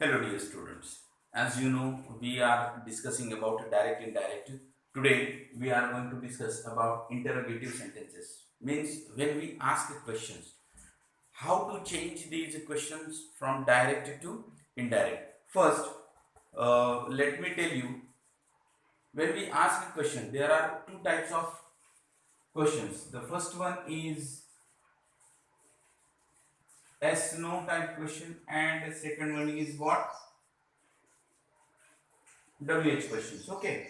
Hello dear students. As you know, we are discussing about direct indirect. Today we are going to discuss about interrogative sentences. Means when we ask questions, how to change these questions from direct to indirect. First, let me tell you, when we ask a question, there are two types of questions. The first one is yes no type question, and the second one is what? WH questions. Okay.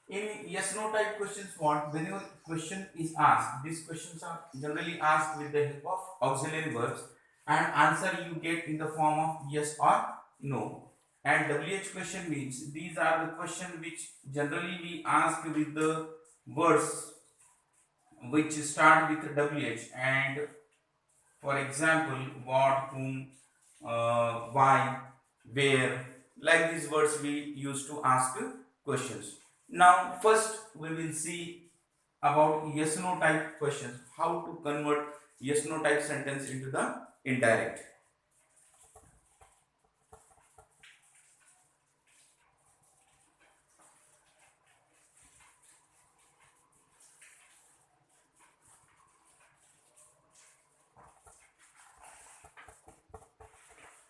In yes no type questions, what whenever question is asked, these questions are generally asked with the help of auxiliary verbs, and answer you get in the form of yes or no. And WH question means these are the questions which generally we ask with the words which start with WH, and for example what, whom, why, where, like these words we use to ask questions. Now first we will see about yes no type questions, how to convert yes no type sentence into the indirect.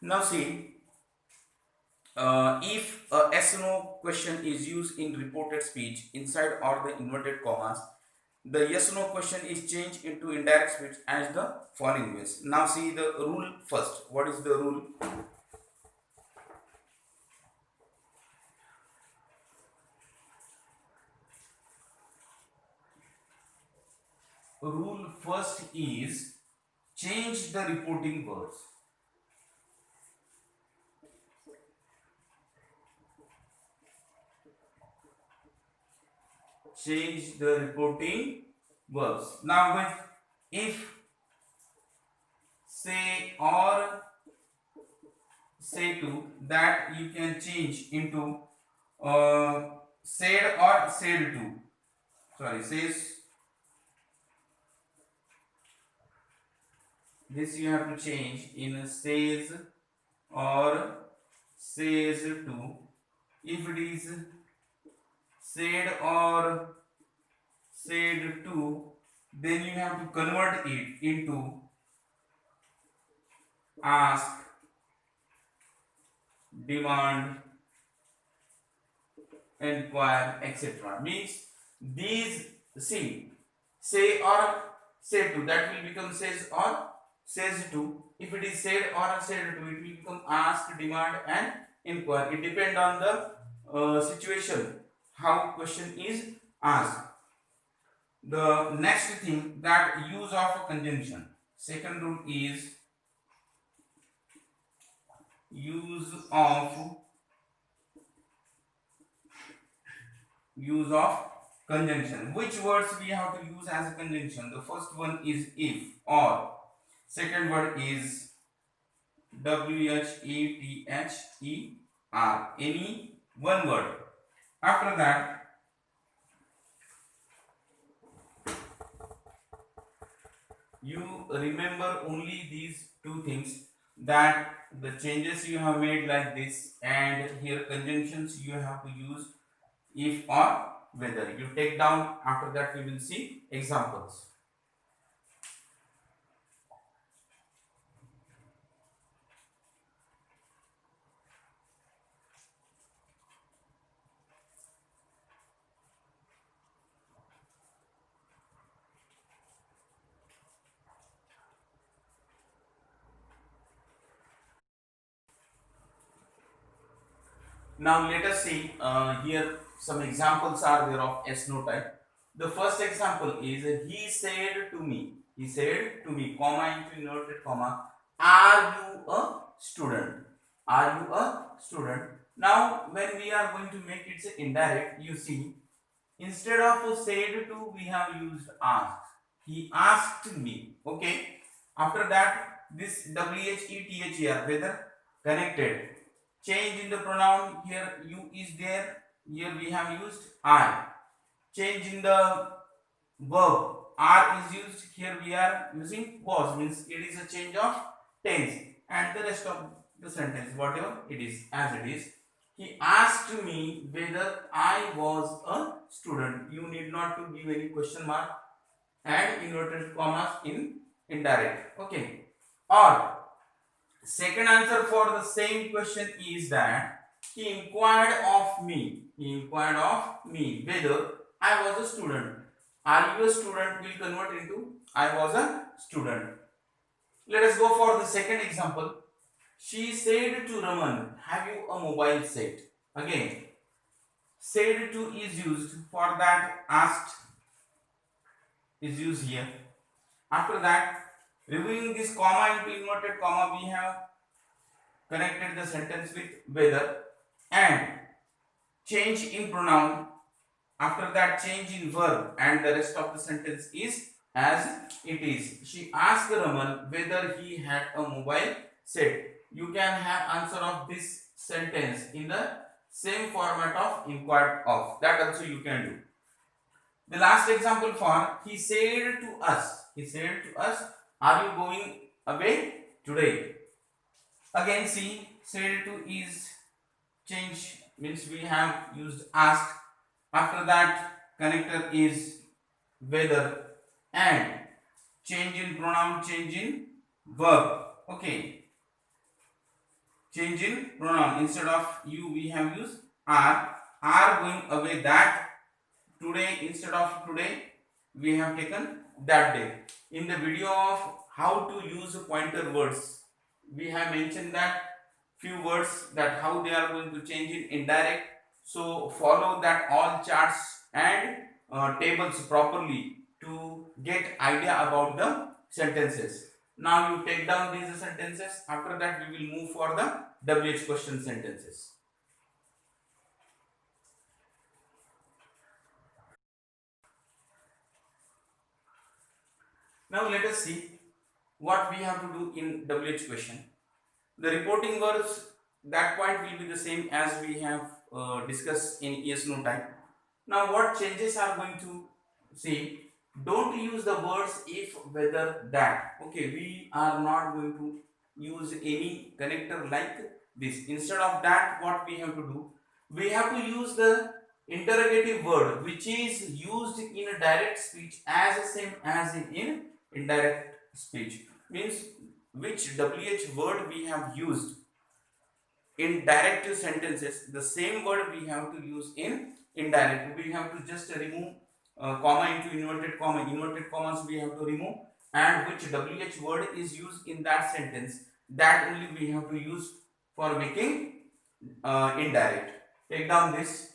Now see, if a yes no question is used in reported speech inside or the inverted commas, the yes no question is changed into indirect speech as the following ways. Now see the rule first. What is the rule? Rule first is change the reporting verbs. Change the reporting verbs. Now with if, say, or say to, that you can change into said or said to. Sorry, says. This you have to change in says or says to. If it is said or said to, then you have to convert it into ask, demand, inquire, etc. Means these, see, say or say to, that will become says or says to. If it is said or said to, it will become ask, demand, and inquire. It depends on the situation, how question is asked. The next thing, that use of a conjunction. Second rule is use of conjunction. Which words we have to use as a conjunction? The first one is if or. Second word is WHETHER. Any one word. After that, you remember only these two things, that the changes you have made like this, and here conjunctions you have to use if or whether. You take down, after that we will see examples. Now let us see, here some examples are there of yes no type. The first example is he said to me. He said to me, comma into inverted comma, are you a student? Are you a student? Now when we are going to make it say indirect, you see, instead of said to, we have used asked. He asked me. Okay. After that, this WHETHER, whether, connected. Change in the pronoun, here you is there. Here we have used I. Change in the verb, are is used. Here we are using was, means it is a change of tense, and the rest of the sentence, whatever it is, as it is. He asked me whether I was a student. You need not to give any question mark and inverted commas in indirect. Okay. Or second answer for the same question is that he inquired of me. He inquired of me whether I was a student. Are you a student will convert into I was a student. Let us go for the second example. She said to Raman, have you a mobile set? Again, said to is used for that, asked is used here. After that, removing this comma into inverted comma, we have connected the sentence with whether and change in pronoun. After that, change in verb, and the rest of the sentence is as it is. She asked Raman whether he had a mobile set. You can have answer of this sentence in the same format of inquired of. That also you can do. The last example for he said to us. He said to us, are you going away today? Again, see, said to is change means we have used asked. After that, connector is whether and change in pronoun, change in verb. Okay, change in pronoun, instead of you we have used are going away that today, instead of today we have taken that day. In the video of how to use pointer words, we have mentioned that few words that how they are going to change in indirect. So follow that all charts and tables properly to get idea about the sentences. Now you take down these sentences. After that we will move for the WH question sentences. Now let us see what we have to do in WH question. The reporting verbs, that point will be the same as we have discussed in yes no type. Now what changes are going to see? Don't use the words if, whether, that. Okay, we are not going to use any connector like this. Instead of that, what we have to do? We have to use the interrogative word which is used in a direct speech as the same as in indirect speech. Means which WH word we have used in direct sentences, the same word we have to use in indirect. We have to just remove comma into inverted comma. Inverted commas we have to remove, and which WH word is used in that sentence, that only we have to use for making indirect. Take down this.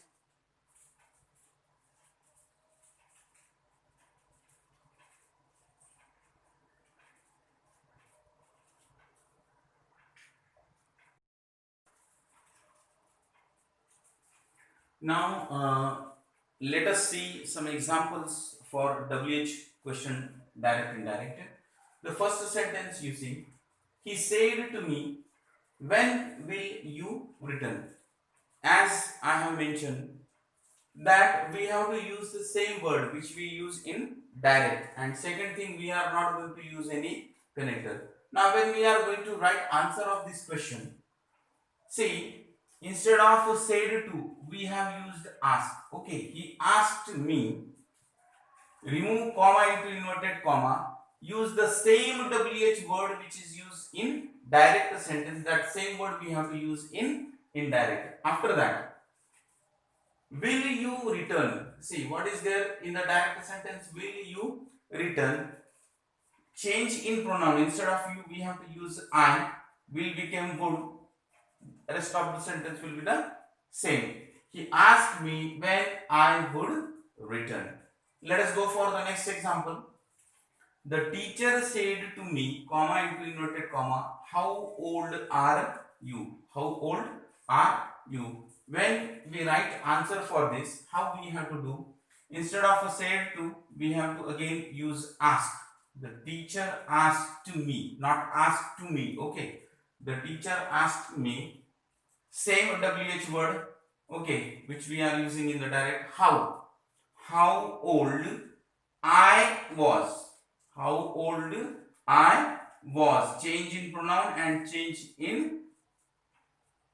Now let us see some examples for WH question direct indirect. The first sentence you see, he said to me, when will you return? As I have mentioned that we have to use the same word which we use in direct, and second thing, we are not going to use any connector. Now when we are going to write answer of this question, see, instead of said to, we have used ask. Okay, he asked me. Remove comma into inverted comma. Use the same WH word which is used in direct sentence. That same word we have to use in indirect. After that, will you return? See, what is there in the direct sentence? Will you return? Change in pronoun. Instead of you, we have to use I. Will become would. Rest of the sentence will be the same. He asked me when I would return. Let us go for the next example. The teacher said to me, comma into inverted comma, how old are you? How old are you? When we write answer for this, how we have to do? Instead of said to, we have to again use ask. The teacher asked to me, not asked to me. Okay. The teacher asked me. Same WH word, okay, which we are using in the direct. How old I was. How old I was. Change in pronoun and change in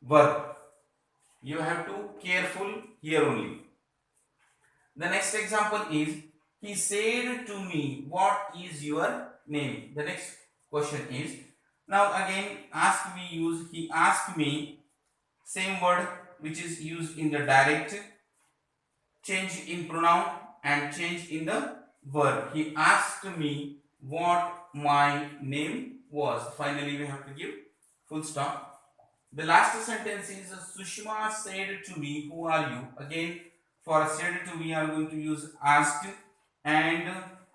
verb. You have to careful here only. The next example is, he said to me, what is your name? The next question is, now again ask me use, he asked me, same word which is used in the direct, change in pronoun and change in the verb. He asked me what my name was. Finally we have to give full stop. The last sentence is, Sushma said to me, who are you? Again, for said to me, we are going to use asked. And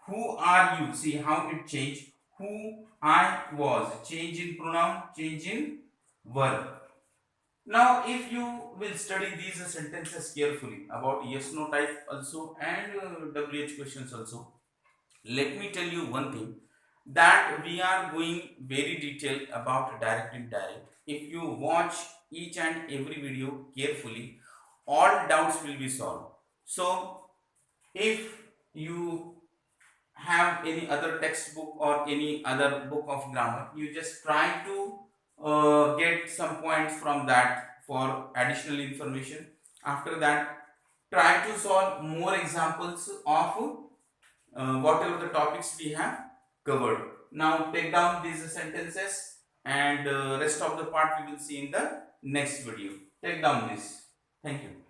who are you? See how it changed. Who I was. Change in pronoun, change in verb. Now, if you will study these sentences carefully about yes no type also and WH questions also, let me tell you one thing, that we are going very detailed about direct and indirect. If you watch each and every video carefully, all doubts will be solved. So if you have any other textbook or any other book of grammar, you just try to get some points from that for additional information. After that, try to solve more examples of whatever the topics we have covered. Now take down these sentences, and rest of the part we will see in the next video. Take down this. Thank you.